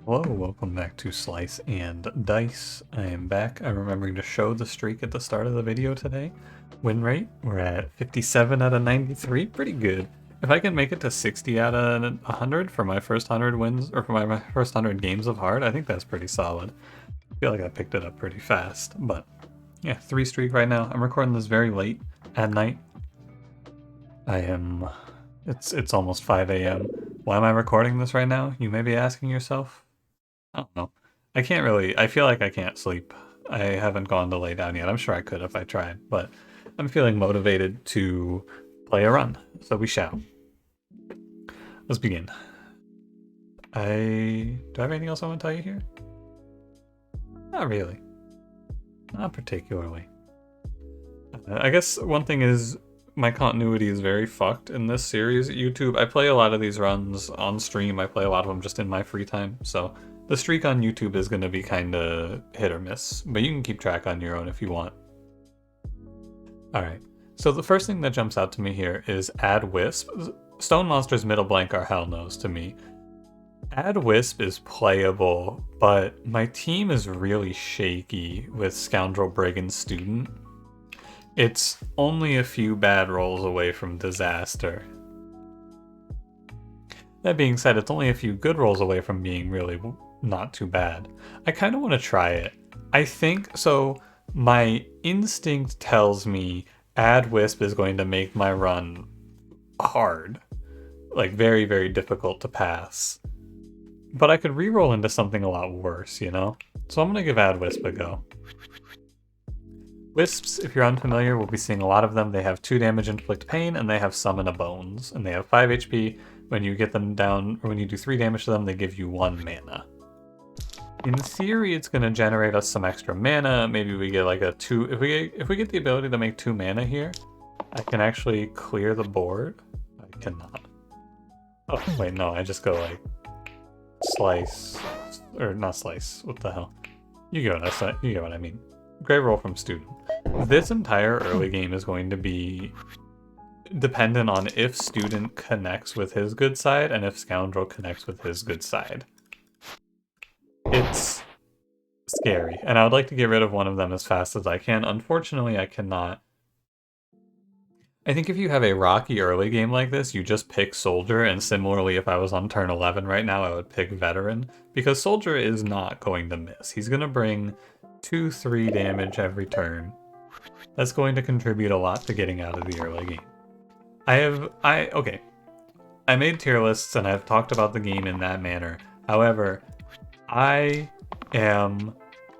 Hello, welcome back to Slice and Dice. I am back. I'm remembering to show the streak at the start of the video today. Win rate, we're at 57 out of 93, pretty good. If I can make it to 60 out of 100 for my first 100 wins, or for my first 100 games of hard, I think that's pretty solid. I feel like I picked it up pretty fast, but yeah, 3 streak right now. I'm recording this very late at night. It's almost 5 a.m. Why am I recording this right now? You may be asking yourself. I don't know. I feel like I can't sleep. I haven't gone to lay down yet. I'm sure I could if I tried, but I'm feeling motivated to play a run, so we shall. Let's begin. Do I have anything else I want to tell you here? Not really. Not particularly. I guess one thing is my continuity is very fucked in this series at YouTube. I play a lot of these runs on stream. I play a lot of them just in my free time, so the streak on YouTube is going to be kind of hit or miss, but you can keep track on your own if you want. Alright, so the first thing that jumps out to me here is Add Wisp. Stone Monster's middle blank are hell no's to me. Add Wisp is playable, but my team is really shaky with Scoundrel, Brigand, Student. It's only a few bad rolls away from disaster. That being said, it's only a few good rolls away from being really not too bad. I kind of want to try it. I think, so my instinct tells me Add Wisp is going to make my run hard. Like very, very difficult to pass. But I could reroll into something a lot worse, you know? So I'm going to give Add Wisp a go. Wisps, if you're unfamiliar, we'll be seeing a lot of them. They have 2 damage, inflict pain, and they have summon a bones. And they have 5 HP. When you get them down, or when you do 3 damage to them, they give you 1 mana. In theory, it's going to generate us some extra mana. Maybe we get like a 2... If we get the ability to make 2 mana here, I can actually clear the board. I cannot. Oh, wait, no, I just go like... Slice... Or not slice, what the hell? You get what I mean. Great roll from Student. This entire early game is going to be dependent on if Student connects with his good side and if Scoundrel connects with his good side. It's scary, and I would like to get rid of one of them as fast as I can. Unfortunately, I cannot. I think if you have a rocky early game like this, you just pick Soldier, and similarly, if I was on turn 11 right now, I would pick Veteran, because Soldier is not going to miss. He's going to bring 2-3 damage every turn. That's going to contribute a lot to getting out of the early game. Okay. I made tier lists and I've talked about the game in that manner. However, I am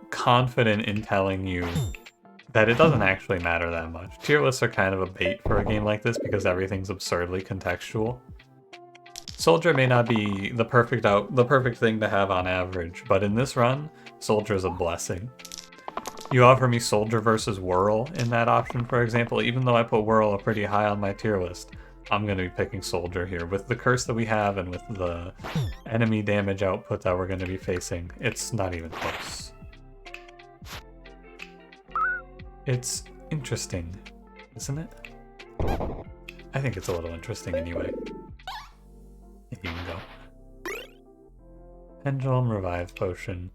confident in telling you that it doesn't actually matter that much. Tier lists are kind of a bait for a game like this because everything's absurdly contextual. Soldier may not be the perfect thing to have on average, but in this run, Soldier is a blessing. You offer me Soldier versus Whirl in that option, for example. Even though I put Whirl pretty high on my tier list, I'm going to be picking Soldier here. With the curse that we have and with the enemy damage output that we're going to be facing, it's not even close. It's interesting, isn't it? I think it's a little interesting anyway. You can go. Pendulum Revive Potion.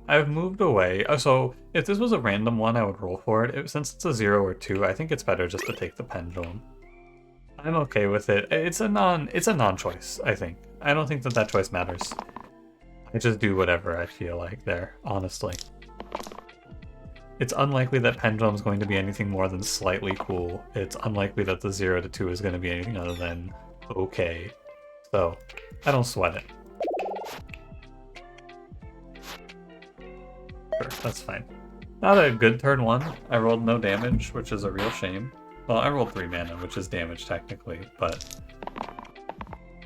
I've moved away. So if this was a random one, I would roll for it. Since it's a 0 or 2, I think it's better just to take the Pendulum. I'm okay with it. It's a non-choice, I think. I don't think that choice matters. I just do whatever I feel like there, honestly. It's unlikely that Pendulum's going to be anything more than slightly cool. It's unlikely that the 0 to 2 is going to be anything other than okay. So, I don't sweat it. Sure, that's fine. Not a good turn 1. I rolled no damage, which is a real shame. Well, I rolled 3 mana, which is damage technically, but...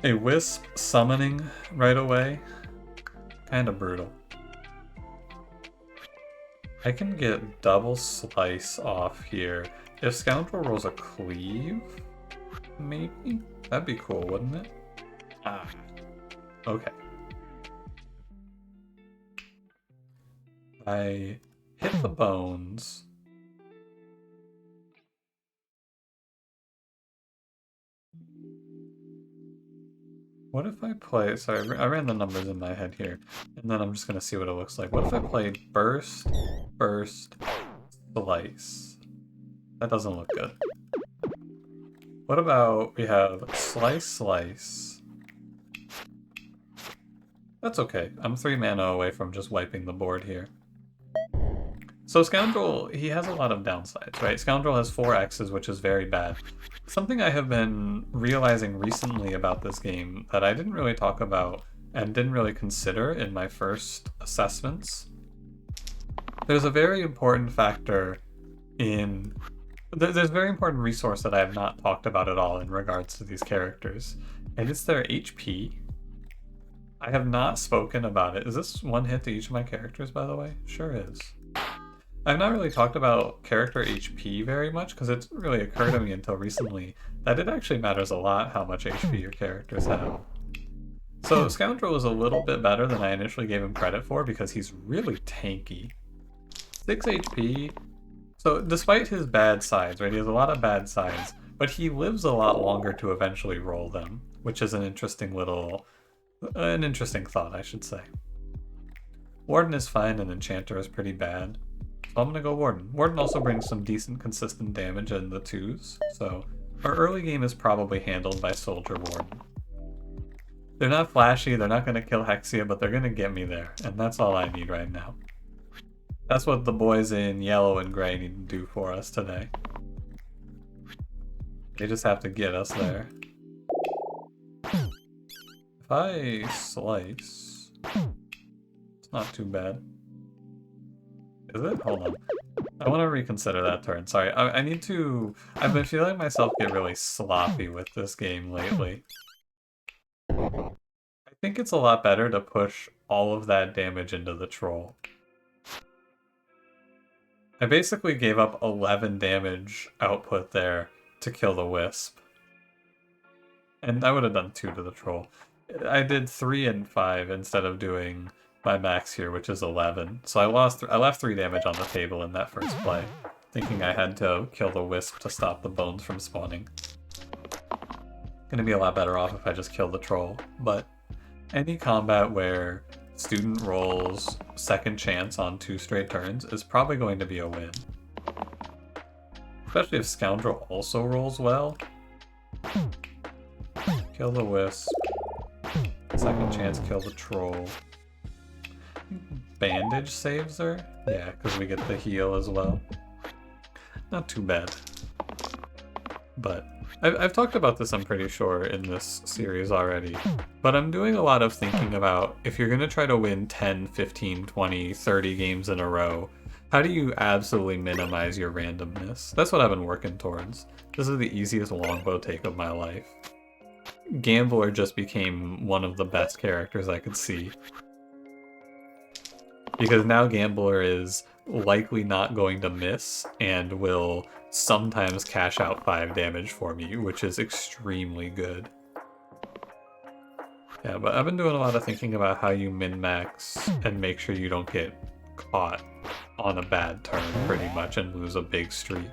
A Wisp summoning right away? Kinda brutal. I can get double slice off here. If Scoundrel rolls a cleave, maybe? That'd be cool, wouldn't it? Ah. Okay. I hit the bones. What if I play... Sorry, I ran the numbers in my head here, and then I'm just going to see what it looks like. What if I play burst, burst, slice? That doesn't look good. What about we have slice, slice? That's okay. I'm 3 mana away from just wiping the board here. So Scoundrel, he has a lot of downsides, right? Scoundrel has 4 X's, which is very bad. Something I have been realizing recently about this game that I didn't really talk about and didn't really consider in my first assessments. There's a very important factor in... There's a very important resource that I have not talked about at all in regards to these characters, and it's their HP. I have not spoken about it. Is this one hit to each of my characters, by the way? Sure is. I've not really talked about character HP very much because it didn't really occur to me until recently that it actually matters a lot how much HP your characters have. So Scoundrel is a little bit better than I initially gave him credit for because he's really tanky. 6 HP. So despite his bad sides, right, he has a lot of bad sides, but he lives a lot longer to eventually roll them, which is an interesting thought, I should say. Warden is fine and Enchanter is pretty bad. So I'm gonna go Warden. Warden also brings some decent consistent damage in the 2s, so our early game is probably handled by Soldier Warden. They're not flashy, they're not gonna kill Hexia, but they're gonna get me there, and that's all I need right now. That's what the boys in yellow and gray need to do for us today. They just have to get us there. If I slice, it's not too bad. Is it? Hold on. I want to reconsider that turn. Sorry, I need to... I've been feeling myself get really sloppy with this game lately. I think it's a lot better to push all of that damage into the troll. I basically gave up 11 damage output there to kill the wisp. And I would have done 2 to the troll. I did 3 and 5 instead of doing my max here, which is 11. So I left 3 damage on the table in that first play, thinking I had to kill the wisp to stop the bones from spawning. Gonna be a lot better off if I just kill the troll, but any combat where student rolls second chance on 2 straight turns is probably going to be a win. Especially if Scoundrel also rolls well. Kill the wisp. Second chance, kill the troll. Bandage saves her? Yeah, because we get the heal as well. Not too bad. But I've talked about this, I'm pretty sure, in this series already. But I'm doing a lot of thinking about if you're going to try to win 10, 15, 20, 30 games in a row, how do you absolutely minimize your randomness? That's what I've been working towards. This is the easiest longbow take of my life. Gambler just became one of the best characters I could see. Because now Gambler is likely not going to miss and will sometimes cash out 5 damage for me, which is extremely good. Yeah, but I've been doing a lot of thinking about how you min-max and make sure you don't get caught on a bad turn pretty much and lose a big streak.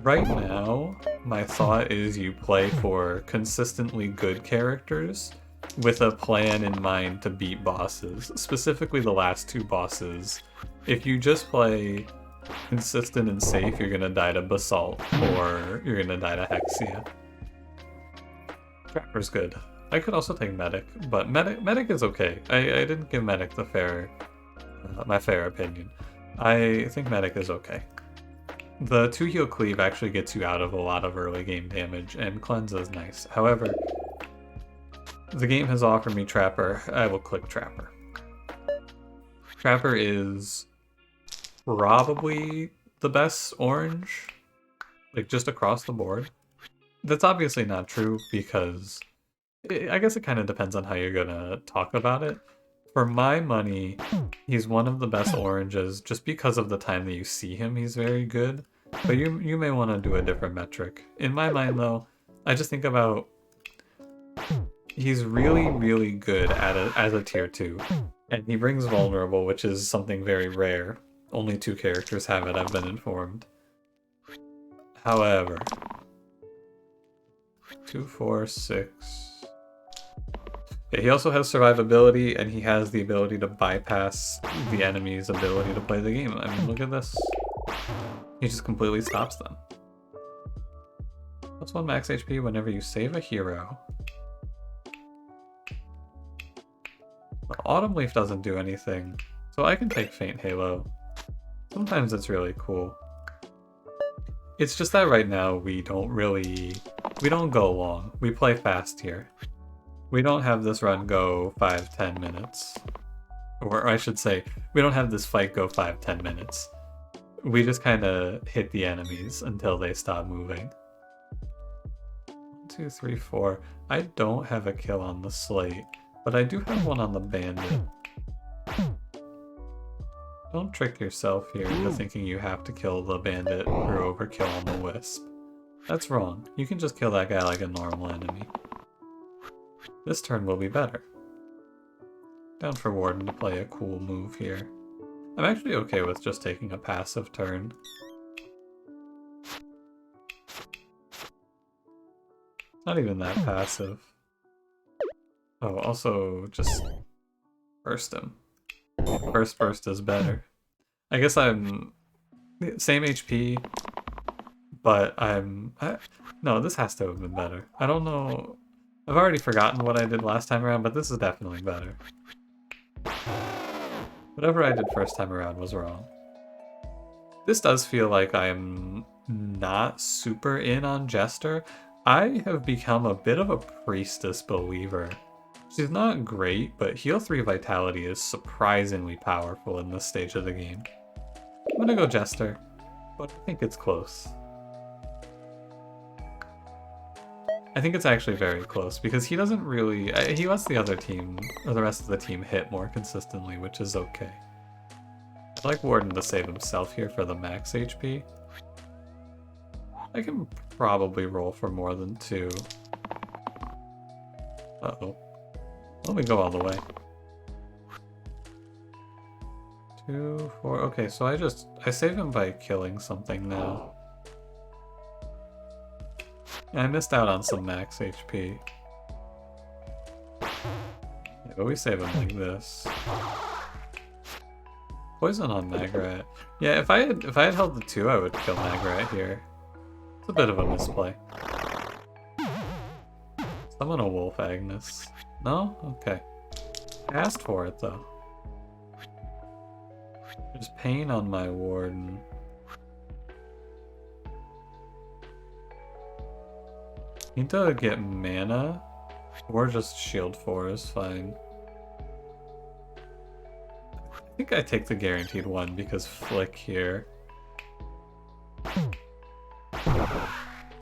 Right now, my thought is you play for consistently good characters with a plan in mind to beat bosses, specifically the last 2 bosses. If you just play consistent and safe, you're gonna die to Basalt, or you're gonna die to Hexia. Trapper's good. I could also take Medic, but Medic is okay. I didn't give Medic the my fair opinion. I think Medic is okay. The 2 heal cleave actually gets you out of a lot of early game damage, and Cleanse is nice. However, the game has offered me Trapper. I will click Trapper. Trapper is probably the best orange, like just across the board. That's obviously not true because I guess it kind of depends on how you're gonna talk about it. For my money, he's one of the best oranges just because of the time that you see him, he's very good. But you may want to do a different metric. In my mind though, I just think about he's really, really good at it as a tier 2. And he brings vulnerable, which is something very rare. Only 2 characters have it, I've been informed. However, 2, 4, 6. He also has survivability, and he has the ability to bypass the enemy's ability to play the game. I mean, look at this. He just completely stops them. +1 max HP whenever you save a hero. But Autumn Leaf doesn't do anything, so I can take Faint Halo. Sometimes it's really cool. It's just that right now we don't go long. We play fast here. We don't have this run go 5-10 minutes. Or I should say, we don't have this fight go 5-10 minutes. We just kind of hit the enemies until they stop moving. 1, 2, 3, 4. I don't have a kill on the slate, but I do have one on the bandit. Don't trick yourself here into thinking you have to kill the bandit or overkill on the wisp. That's wrong. You can just kill that guy like a normal enemy. This turn will be better. Down for Warden to play a cool move here. I'm actually okay with just taking a passive turn. Not even that passive. Oh, also just burst him. First burst is better. I guess I'm same HP, but no, this has to have been better. I don't know. I've already forgotten what I did last time around, but this is definitely better. Whatever I did first time around was wrong. This does feel like I'm not super in on Jester. I have become a bit of a Priestess believer. She's not great, but Heal 3 Vitality is surprisingly powerful in this stage of the game. I'm gonna go Jester, but I think it's close. I think it's actually very close, because he doesn't really... he lets the other team, or the rest of the team, hit more consistently, which is okay. I'd like Warden to save himself here for the max HP. I can probably roll for more than 2. Uh-oh. Let me go all the way. 2, 4... Okay, so I save him by killing something now. I missed out on some max HP. Yeah, but we save him like this. Poison on Magrat. Yeah, if I had held the 2, I would kill Magrat here. It's a bit of a misplay. Summon a Wolf Agnes. No? Okay. I asked for it though. There's pain on my Warden. Need to get mana, or just shield 4 is fine. I think I take the guaranteed one because Flick here.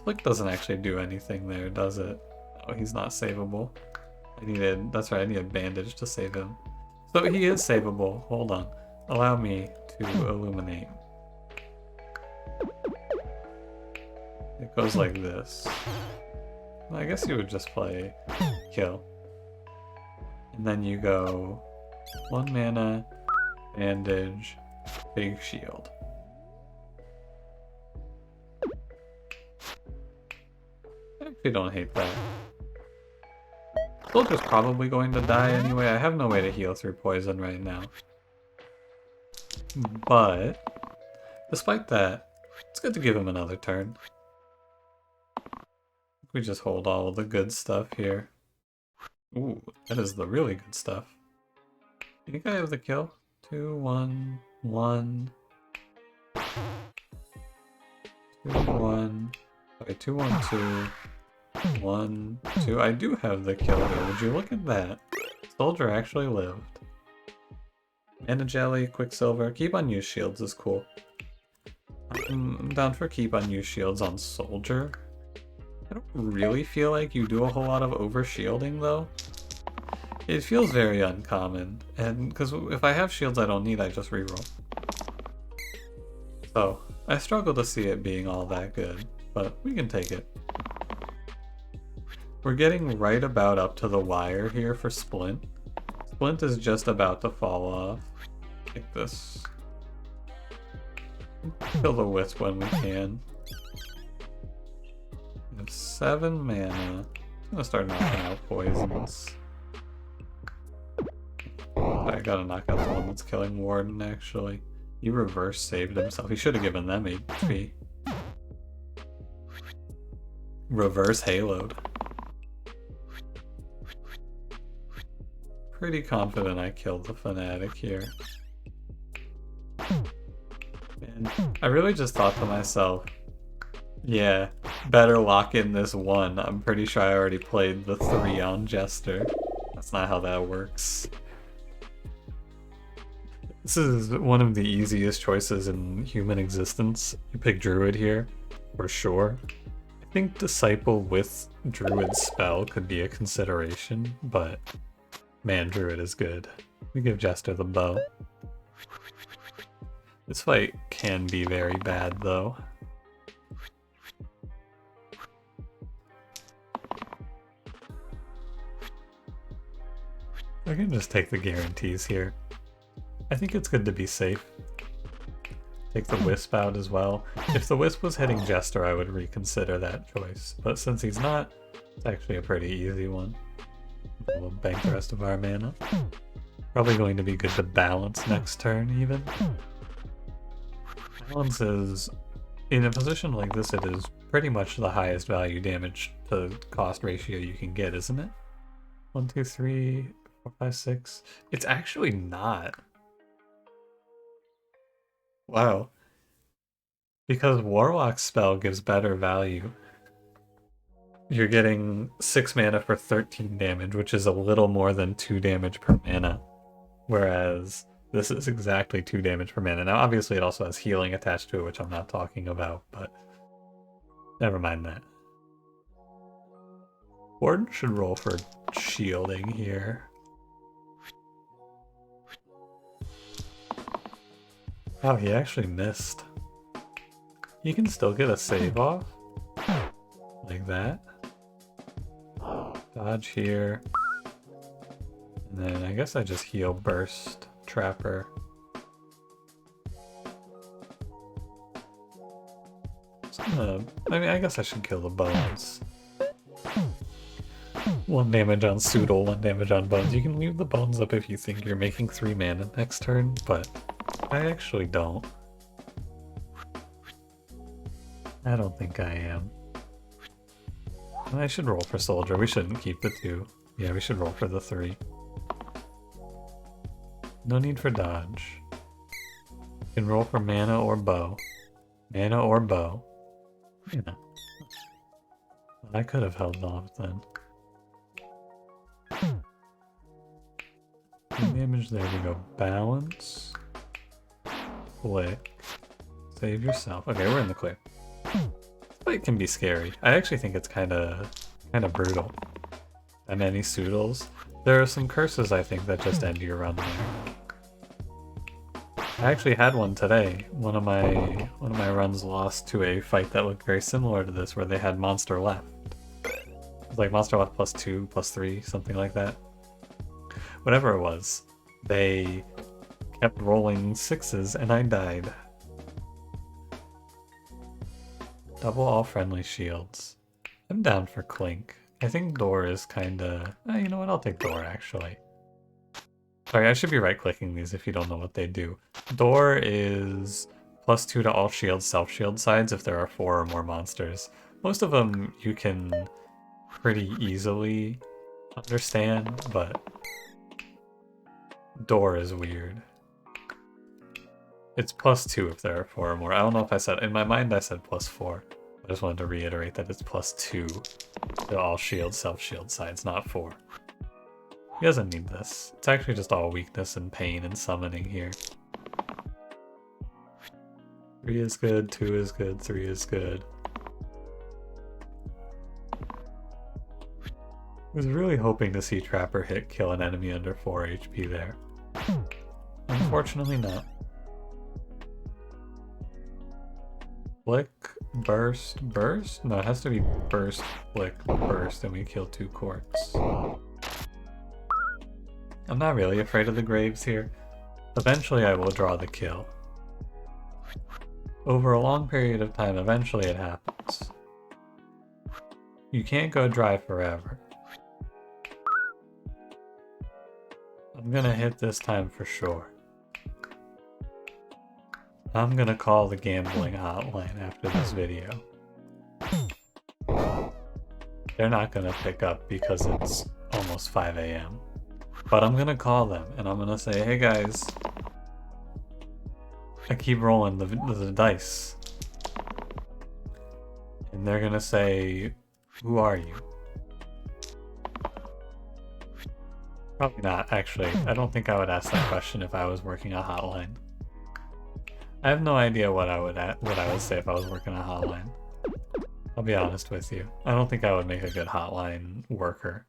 Flick doesn't actually do anything there, does it? Oh, he's not savable. That's right, I need a bandage to save him. So he is savable. Hold on. Allow me to illuminate. It goes like this. I guess you would just play kill. And then you go 1 mana, bandage, big shield. I actually don't hate that. Soldier's probably going to die anyway. I have no way to heal through poison right now. But, despite that, it's good to give him another turn. We just hold all of the good stuff here. Ooh, that is the really good stuff. You think I have the kill? 2, 1, 1. 2, 1. Sorry, 2, 1, 2. 1, 2. I do have the kill here. Would you look at that? Soldier actually lived. Mana Jelly, Quicksilver. Keep unused shields is cool. I'm down for keep unused shields on Soldier. I don't really feel like you do a whole lot of over-shielding, though. It feels very uncommon, and because if I have shields I don't need, I just reroll. So, I struggle to see it being all that good, but we can take it. We're getting right about up to the wire here for Splint. Splint is just about to fall off. Like this. Kill the Wisp when we can. We have 7 mana. I'm gonna start knocking out poisons. I gotta knock out the one that's killing Warden, actually. He reverse saved himself. He should have given them HP. Reverse haloed. Pretty confident I killed the Fanatic here. Man, I really just thought to myself, yeah, better lock in this one. I'm pretty sure I already played the 3 on Jester. That's not how that works. This is one of the easiest choices in human existence. You pick Druid here, for sure. I think Disciple with Druid spell could be a consideration, but man, Druid is good. We give Jester the bow. This fight can be very bad, though. I can just take the guarantees here. I think it's good to be safe. Take the Wisp out as well. If the Wisp was hitting Jester, I would reconsider that choice. But since he's not, it's actually a pretty easy one. We'll bank the rest of our mana. Probably going to be good to balance next turn, even. Balance is, in a position like this, it is pretty much the highest value damage to cost ratio you can get, isn't it? 1, 2, 3, 4, 5, 6. It's actually not. Wow. Because Warlock's spell gives better value. You're getting 6 mana for 13 damage, which is a little more than 2 damage per mana. Whereas this is exactly 2 damage per mana. Now, obviously, it also has healing attached to it, which I'm not talking about, but never mind that. Warden should roll for shielding here. Oh, he actually missed. You can still get a save off. Like that. Dodge here. And then I guess I just heal Burst Trapper. I mean, I guess I should kill the Bones. 1 damage on Soodle, 1 damage on Bones. You can leave the Bones up if you think you're making 3 mana next turn, but I actually don't. I don't think I am. I should roll for Soldier. We shouldn't keep the 2. Yeah, we should roll for the 3. No need for dodge. You can roll for mana or bow. Mana or bow. You know. I could have held off then. Damage, there we go. Balance. Flick. Save yourself. Okay, we're in the clear. But it can be scary. I actually think it's kind of brutal. That many Soodles. There are some curses, I think, that just end your run there. I actually had one today. One of my runs lost to a fight that looked very similar to this, where they had monster left. It was like monster left +2, +3, something like that. Whatever it was, they kept rolling 6s and I died. Double all friendly shields. I'm down for Clink. I think Door is kinda... you know what, I'll take Door actually. Sorry, I should be right-clicking these if you don't know what they do. Door is +2 to all shield self-shield sides if there are 4 or more monsters. Most of them you can pretty easily understand, but Door is weird. It's +2 if there are 4 or more. I don't know if I said... In my mind I said +4. I just wanted to reiterate that it's +2 to all shield self-shield sides, not 4. He doesn't need this. It's actually just all weakness and pain and summoning here. 3 is good, 2 is good, 3 is good. I was really hoping to see Trapper hit kill an enemy under 4 HP there. Unfortunately not. Flick, burst, burst? No, it has to be burst, flick, burst, and we kill 2 courts. I'm not really afraid of the graves here. Eventually I will draw the kill. Over a long period of time, eventually it happens. You can't go dry forever. I'm gonna hit this time for sure. I'm gonna call the gambling hotline after this video. They're not gonna pick up because it's almost 5 a.m. But I'm gonna call them and I'm gonna say, hey guys, I keep rolling the dice. And they're gonna say, who are you? Probably not, actually. I don't think I would ask that question if I was working a hotline. I have no idea what I would say if I was working a hotline. I'll be honest with you. I don't think I would make a good hotline worker.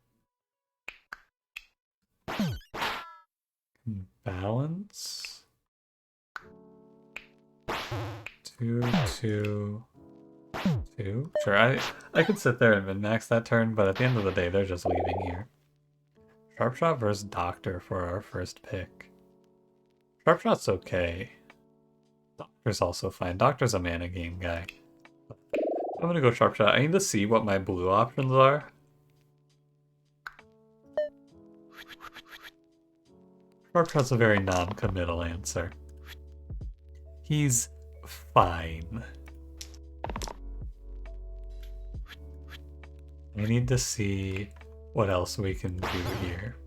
Balance. 2, 2, 2. Sure, I could sit there and min-max that turn, but at the end of the day, they're just leaving here. Sharpshot versus Doctor for our first pick. Sharpshot's okay. Doctor's also fine. Doctor's a mana game guy. I'm gonna go Sharpshot. I need to see what my blue options are. Sharpshot's a very non-committal answer. He's fine. I need to see what else we can do here.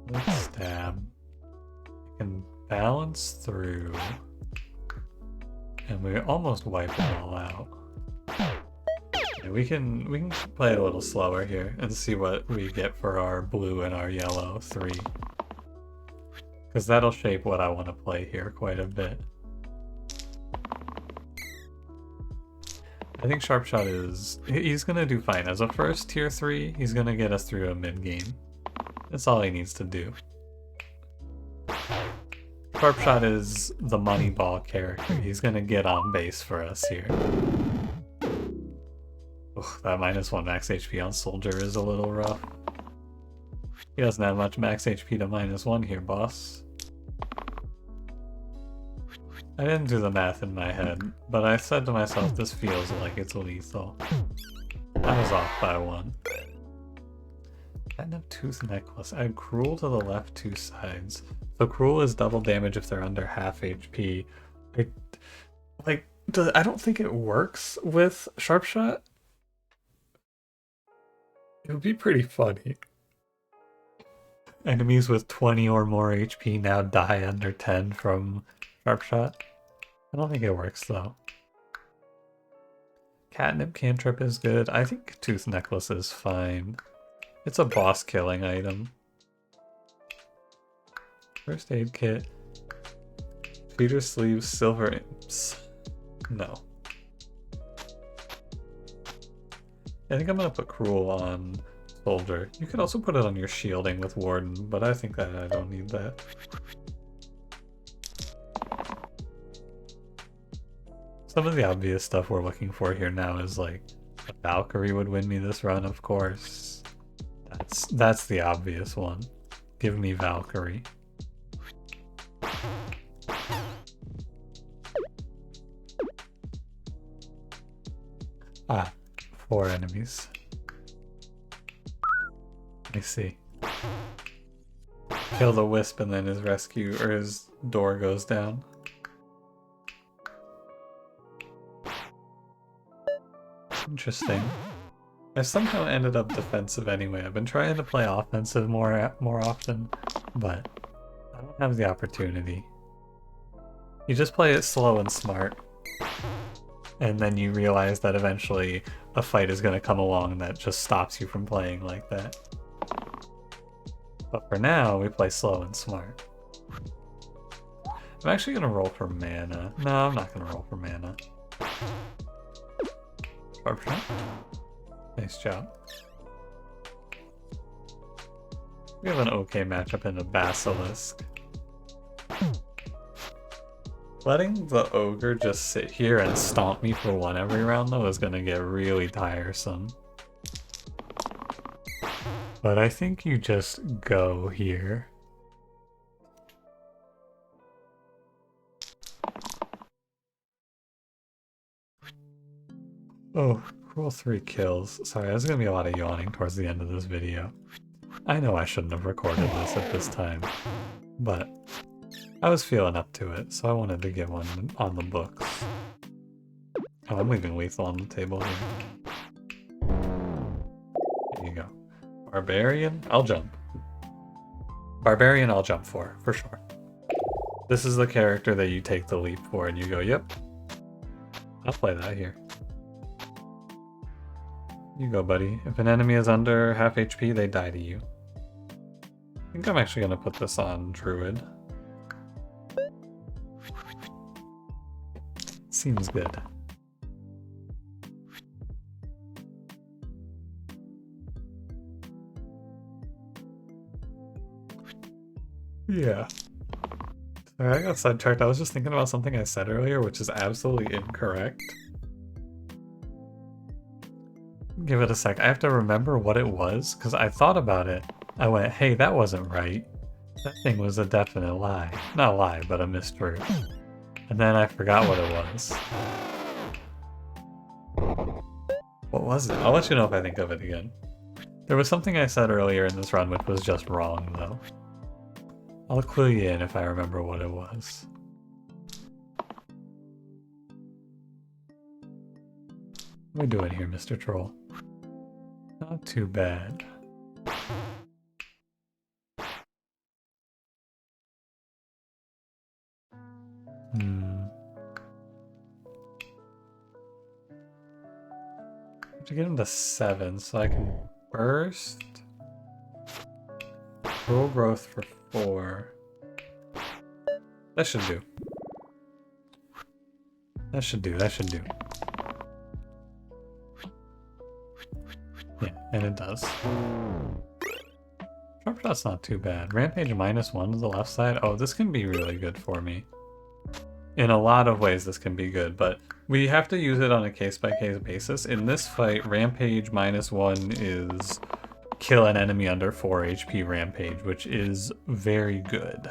Let's stab. I can balance through. And we almost wipe it all out. Yeah, we can play a little slower here and see what we get for our blue and our yellow 3. Because that'll shape what I want to play here quite a bit. I think Sharpshot he's gonna do fine. As a first tier 3, he's gonna get us through a mid-game. That's all he needs to do. Sharpshot is the Moneyball character. He's gonna get on base for us here. Ugh, that -1 max HP on Soldier is a little rough. He doesn't have much max HP to -1 here, boss. I didn't do the math in my head, but I said to myself, this feels like it's lethal. I was off by 1. Catnip Tooth Necklace. Add Cruel to the left 2 sides. So Cruel is double damage if they're under half HP. I don't think it works with Sharpshot. It would be pretty funny. Enemies with 20 or more HP now die under 10 from Sharpshot. I don't think it works though. Catnip Cantrip is good. I think Tooth Necklace is fine. It's a boss killing item. First aid kit. Feeder sleeves, silver imps. No. I think I'm gonna put Cruel on Soldier. You could also put it on your shielding with Warden, but I think that I don't need that. Some of the obvious stuff we're looking for here now is like a Valkyrie would win me this run, of course. That's the obvious one. Give me Valkyrie. Ah, 4 enemies. I see. Kill the Wisp and then his door goes down. Interesting. I've somehow ended up defensive anyway. I've been trying to play offensive more often, but I don't have the opportunity. You just play it slow and smart, and then you realize that eventually a fight is going to come along that just stops you from playing like that. But for now, we play slow and smart. I'm actually going to roll for mana. No, I'm not going to roll for mana. Sharpshot. Nice job. We have an okay matchup in a Basilisk. Letting the Ogre just sit here and stomp me for 1 every round though is gonna get really tiresome. But I think you just go here. Oh, Cruel 3 kills. Sorry, there's gonna be a lot of yawning towards the end of this video. I know I shouldn't have recorded this at this time, but I was feeling up to it, so I wanted to get one on the books. Oh, I'm leaving lethal on the table here. There you go. Barbarian? I'll jump. Barbarian I'll jump for sure. This is the character that you take the leap for and you go, yep. I'll play that here. You go, buddy. If an enemy is under half HP, they die to you. I think I'm actually going to put this on Druid. Seems good. Yeah. Sorry, I got sidetracked. I was just thinking about something I said earlier, which is absolutely incorrect. Give it a sec. I have to remember what it was, because I thought about it. I went, hey, that wasn't right. That thing was a definite lie. Not a lie, but a mistruth. And then I forgot what it was. What was it? I'll let you know if I think of it again. There was something I said earlier in this run which was just wrong, though. I'll clue you in if I remember what it was. What are we doing here, Mr. Troll? Not too bad. To get him to 7 so I can burst. Full growth for 4. That should do. That should do. Yeah, and it does. Sharp Shot's not too bad. Rampage -1 to the left side. Oh, this can be really good for me. In a lot of ways this can be good, but we have to use it on a case-by-case basis. In this fight, Rampage -1 is kill an enemy under 4 HP Rampage, which is very good.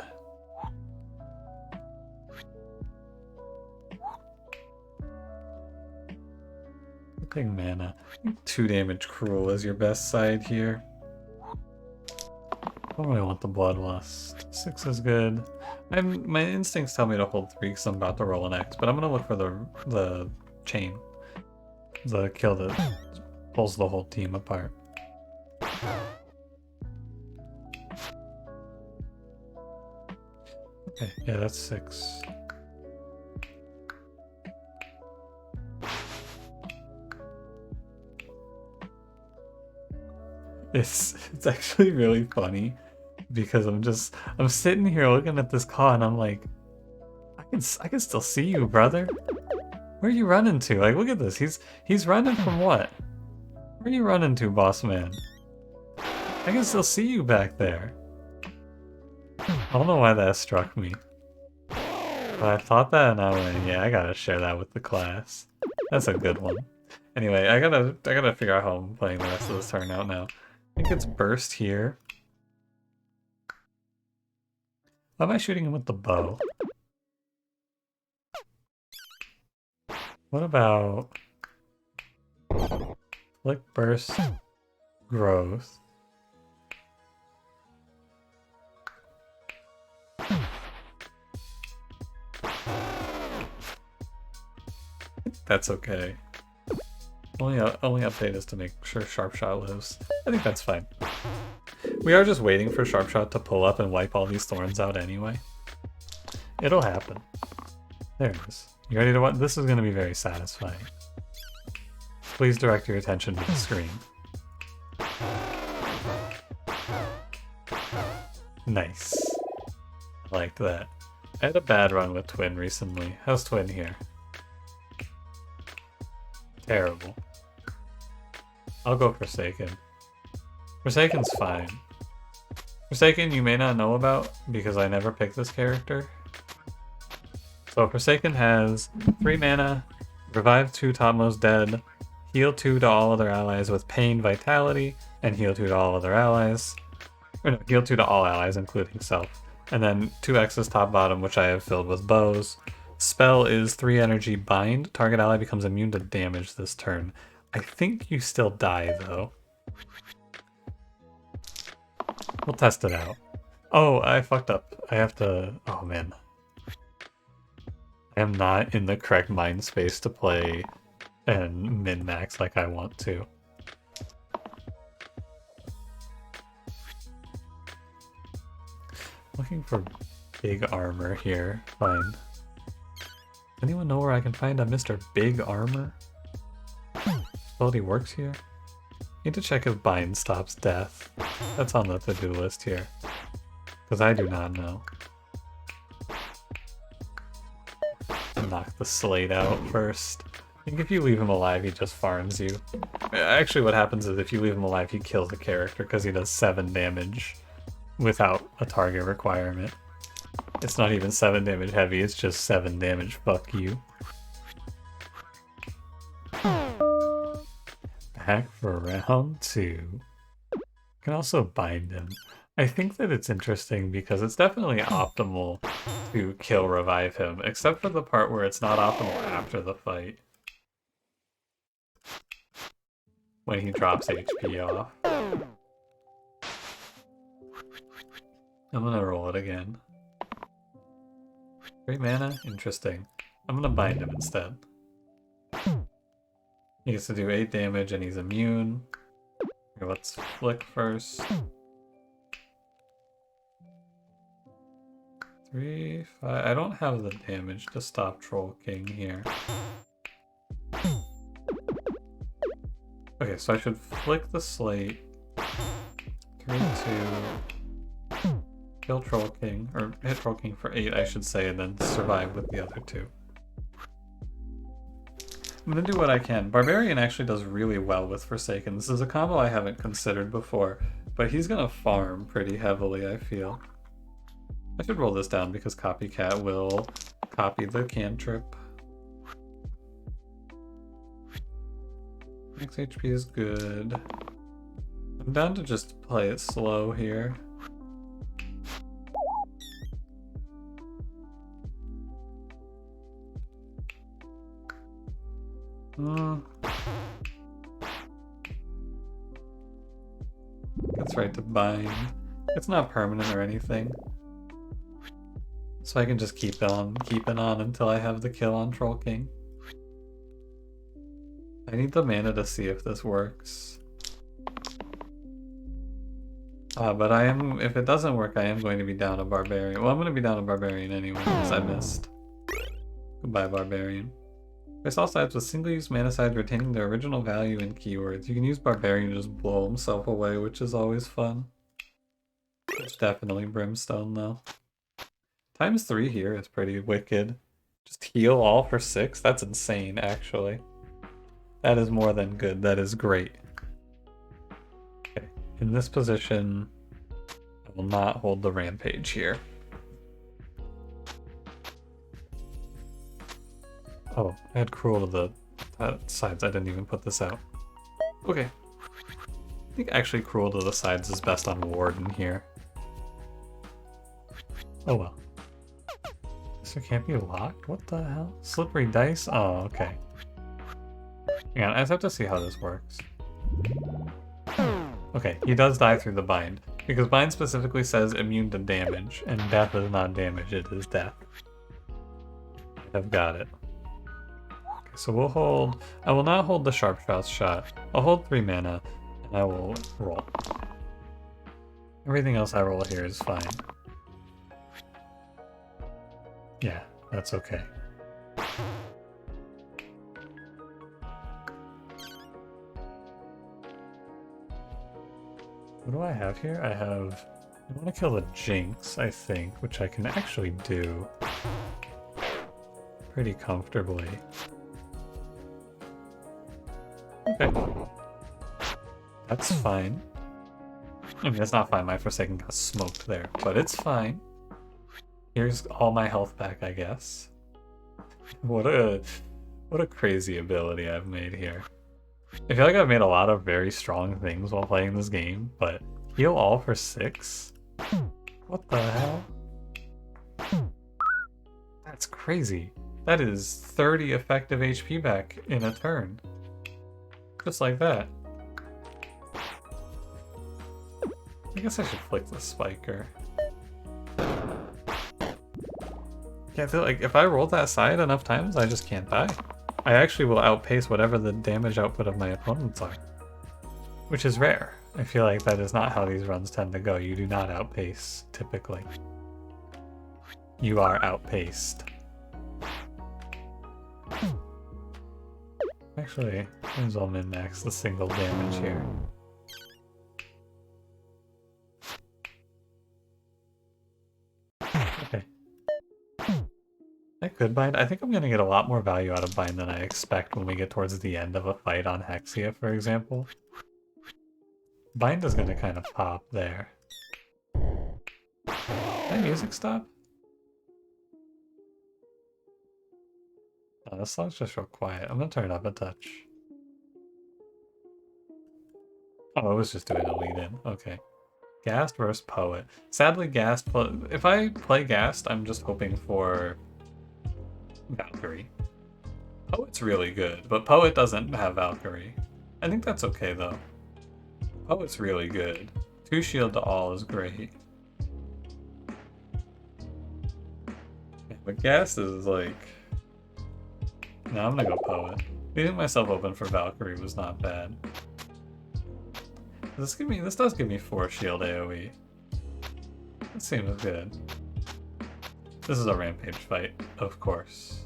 Big mana. 2 damage Cruel is your best side here. I don't really want the Bloodlust. 6 is good. My instincts tell me to hold 3 because I'm about to roll an X, but I'm gonna look for the chain. The kill that pulls the whole team apart. Okay, yeah, that's 6. It's actually really funny because I'm sitting here looking at this call and I'm like, I can still see you, brother. Where are you running to? Like, look at this. He's running from what? Where are you running to, boss man? I can still see you back there. I don't know why that struck me. But I thought that and I went, yeah, I gotta share that with the class. That's a good one. Anyway, I gotta figure out how I'm playing the rest of this turn out now. I think it's burst here. Why am I shooting him with the bow? What about flick burst growth? That's okay. Only update is to make sure Sharp Shot lives. I think that's fine. We are just waiting for Sharp Shot to pull up and wipe all these thorns out anyway. It'll happen. There it is. You ready to watch? This is going to be very satisfying. Please direct your attention to the screen. Nice. I liked that. I had a bad run with Twin recently. How's Twin here? Terrible. I'll go Forsaken. Forsaken's fine. Forsaken you may not know about because I never picked this character. So Forsaken has 3 mana, revive 2 topmost dead, heal 2 to all other allies with pain, vitality, and heal 2 to all other allies. Or no, heal 2 to all allies, including self. And then 2 X's top bottom, which I have filled with bows. Spell is 3 energy bind. Target ally becomes immune to damage this turn. I think you still die though. We'll test it out. Oh, I fucked up. I have to... Oh, man. I am not in the correct mind space to play and min-max like I want to. Looking for big armor here. Fine. Anyone know where I can find a Mr. Big Armor? Ability works here? Need to check if bind stops death. That's on the to-do list here. Because I do not know. Knock the slate out first. I think if you leave him alive, he just farms you. Actually, what happens is if you leave him alive, he kills the character because he does 7 damage without a target requirement. It's not even 7 damage heavy, it's just 7 damage, fuck you. Back for round 2. Can also bind him. I think that it's interesting because it's definitely optimal to kill revive him, except for the part where it's not optimal after the fight. When he drops HP off. I'm gonna roll it again. 3 mana? Interesting. I'm gonna bind him instead. He gets to do 8 damage and he's immune. Okay, let's flick first. 3, 5. I don't have the damage to stop Troll King here. Okay, so I should flick the slate. 3, 2. Kill Troll King, or hit Troll King for 8, I should say, and then survive with the other 2. I'm gonna do what I can. Barbarian actually does really well with Forsaken. This is a combo I haven't considered before, but he's gonna farm pretty heavily, I feel. I should roll this down because Copycat will copy the cantrip. Max HP is good. I'm down to just play it slow here. That's right to bind. It's not permanent or anything. So I can just keep it on until I have the kill on Troll King. I need the mana to see if this works. But if it doesn't work, I am going to be down a Barbarian. Well, I'm going to be down a Barbarian anyway, because I missed. Goodbye, Barbarian. Place all sides with single-use mana sides retaining their original value and keywords. You can use Barbarian to just blow himself away, which is always fun. It's definitely Brimstone, though. ×3 here is pretty wicked. Just heal all for 6? That's insane, actually. That is more than good. That is great. Okay, in this position, I will not hold the Rampage here. Oh, I had Cruel to the sides. I didn't even put this out. Okay. I think actually Cruel to the sides is best on Warden here. Oh well. So it can't be locked? What the hell? Slippery dice? Oh, okay. Hang on, I just have to see how this works. Okay, he does die through the bind. Because bind specifically says immune to damage, and death is not damage, it is death. I've got it. Okay, so we'll hold... I will not hold the Sharp Shot. I'll hold 3 mana, and I will roll. Everything else I roll here is fine. Yeah, that's okay. What do I have here? I want to kill the Jinx, I think, which I can actually do pretty comfortably. Okay. That's fine. I mean, it's not fine, my Forsaken got smoked there, but it's fine. Here's all my health back, I guess. What a crazy ability I've made here. I feel like I've made a lot of very strong things while playing this game, but heal all for 6? What the hell? That's crazy. That is 30 effective HP back in a turn. Just like that. I guess I should flick the spiker. Yeah, I feel like if I roll that side enough times, I just can't die. I actually will outpace whatever the damage output of my opponents are. Which is rare. I feel like that is not how these runs tend to go. You do not outpace, typically. You are outpaced. Actually, might as well min-max the single damage here. Okay. I could bind. I think I'm gonna get a lot more value out of bind than I expect when we get towards the end of a fight on Hexia, for example. Bind is gonna kind of pop there. Did my music stop? Oh, this song's just real quiet. I'm gonna turn it up a touch. Oh, it was just doing a lead-in. Okay. Ghast versus Poet. Sadly, Ghast... If I play Ghast, I'm just hoping for Valkyrie. Poet's really good, but Poet doesn't have Valkyrie. I think that's okay, though. Poet's really good. 2 shield to all is great. Yeah, but Ghast is like... No, I'm gonna go Poet. Leaving myself open for Valkyrie was not bad. This does give me 4 shield AoE. That seems good. This is a rampage fight, of course.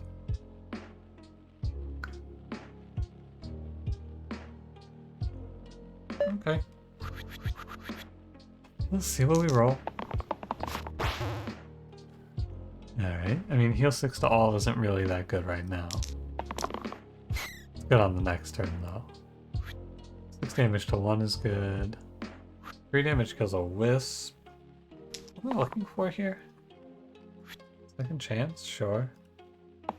Okay. Let's see what we roll. Alright, I mean heal 6 to all isn't really that good right now. It's good on the next turn though. 6 damage to 1 is good. 3 damage kills a wisp. What am I looking for here? Second chance? Sure. I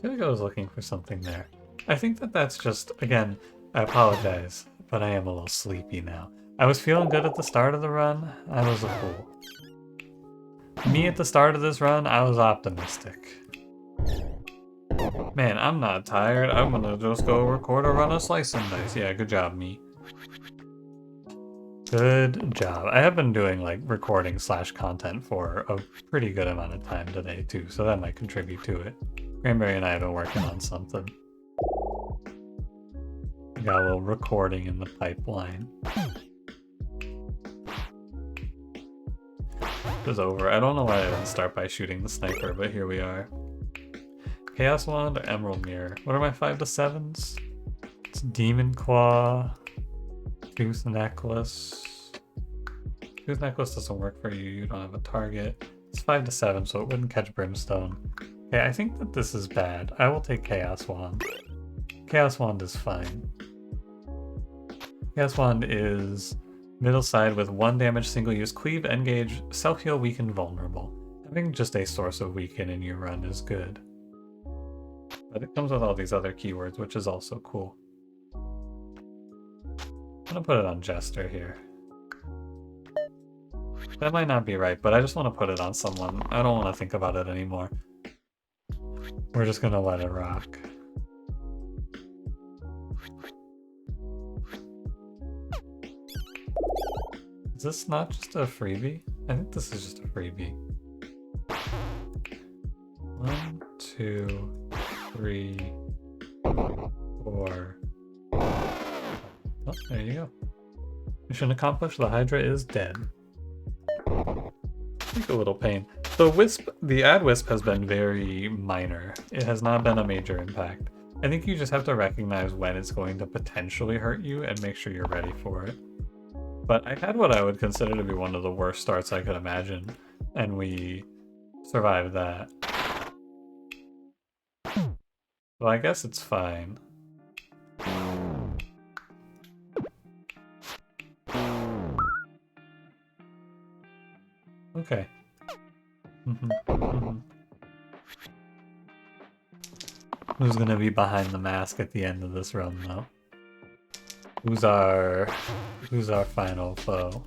feel like I was looking for something there. I think that that's just, again, I apologize, but I am a little sleepy now. I was feeling good at the start of the run. I was a fool. Me at the start of this run, I was optimistic. Man, I'm not tired. I'm gonna just go record a run of Slice and Dice. Yeah, good job, me. Good job. I have been doing like recording / content for a pretty good amount of time today too, so that might contribute to it. Cranberry and I have been working on something. Got a little recording in the pipeline. It was over. I don't know why I didn't start by shooting the sniper, but here we are. Chaos Wand or Emerald Mirror? What are my 5 to 7s? It's Demon Claw, Tooth Necklace. Tooth Necklace doesn't work for you, you don't have a target. It's 5 to 7, so it wouldn't catch Brimstone. Okay, I think that this is bad. I will take Chaos Wand. Chaos Wand is fine. Chaos Wand is middle side with 1 damage, single use, cleave, engage, self-heal, weaken, vulnerable. Having just a source of weaken in your run is good. But it comes with all these other keywords, which is also cool. I'm gonna put it on Jester here. That might not be right, but I just want to put it on someone. I don't want to think about it anymore. We're just gonna let it rock. Is this not just a freebie? I think this is just a freebie. 1, 2, 3, 4. Oh, there you go. Mission accomplished. The Hydra is dead. Take a little pain. The ad wisp has been very minor. It has not been a major impact. I think you just have to recognize when it's going to potentially hurt you and make sure you're ready for it. But I had what I would consider to be one of the worst starts I could imagine, and we survived that. Well, I guess it's fine. Okay. Who's gonna be behind the mask at the end of this run, though? Who's our final foe?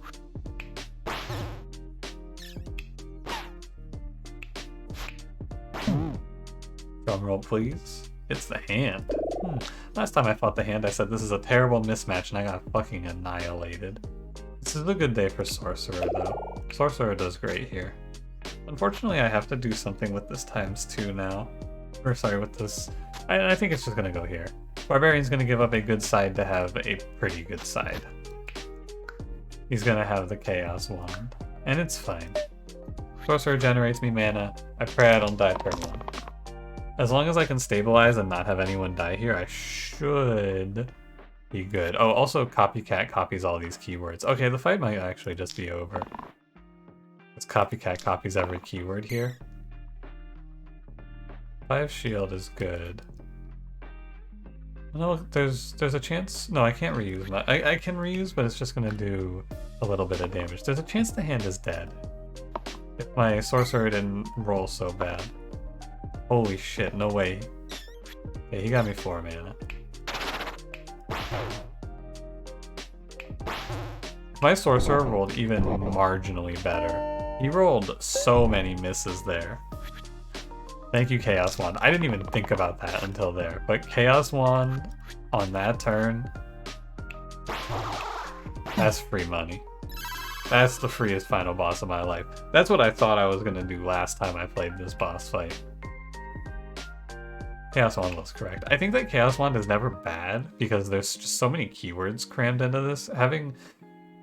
Drum roll, please. It's the hand. Last time I fought the hand, I said this is a terrible mismatch, and I got fucking annihilated. This is a good day for Sorcerer, though. Sorcerer does great here. Unfortunately, I have to do something with this ×2 now. Or sorry, with this... I think it's just gonna go here. Barbarian's gonna give up a good side to have a pretty good side. He's gonna have the Chaos Wand. And it's fine. Sorcerer generates me mana. I pray I don't die turn 1. As long as I can stabilize and not have anyone die here, I should be good. Oh, also Copycat copies all these keywords. Okay, the fight might actually just be over. It's Copycat copies every keyword here. 5 shield is good. No, there's a chance... No, I can't reuse. I can reuse, but it's just gonna do a little bit of damage. There's a chance the hand is dead. If my Sorcerer didn't roll so bad. Holy shit, no way. Okay, he got me 4 mana. My Sorcerer rolled even marginally better. He rolled so many misses there. Thank you, Chaos Wand. I didn't even think about that until there, but Chaos Wand on that turn, that's free money. That's the freest final boss of my life. That's what I thought I was gonna do last time I played this boss fight. Chaos Wand was correct. I think that Chaos Wand is never bad because there's just so many keywords crammed into this.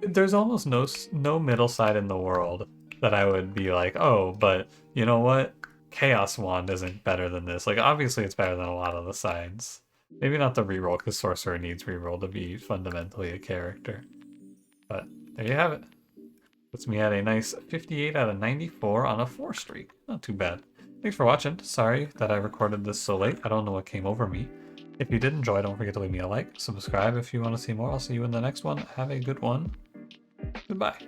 There's almost no middle side in the world that I would be like, oh, but you know what? Chaos Wand isn't better than this. Like, obviously it's better than a lot of the sides. Maybe not the reroll, because Sorcerer needs reroll to be fundamentally a character. But there you have it. Puts me at a nice 58 out of 94 on a 4 streak. Not too bad. Thanks for watching. Sorry that I recorded this so late. I don't know what came over me. If you did enjoy, don't forget to leave me a like. Subscribe if you want to see more. I'll see you in the next one. Have a good one. Goodbye.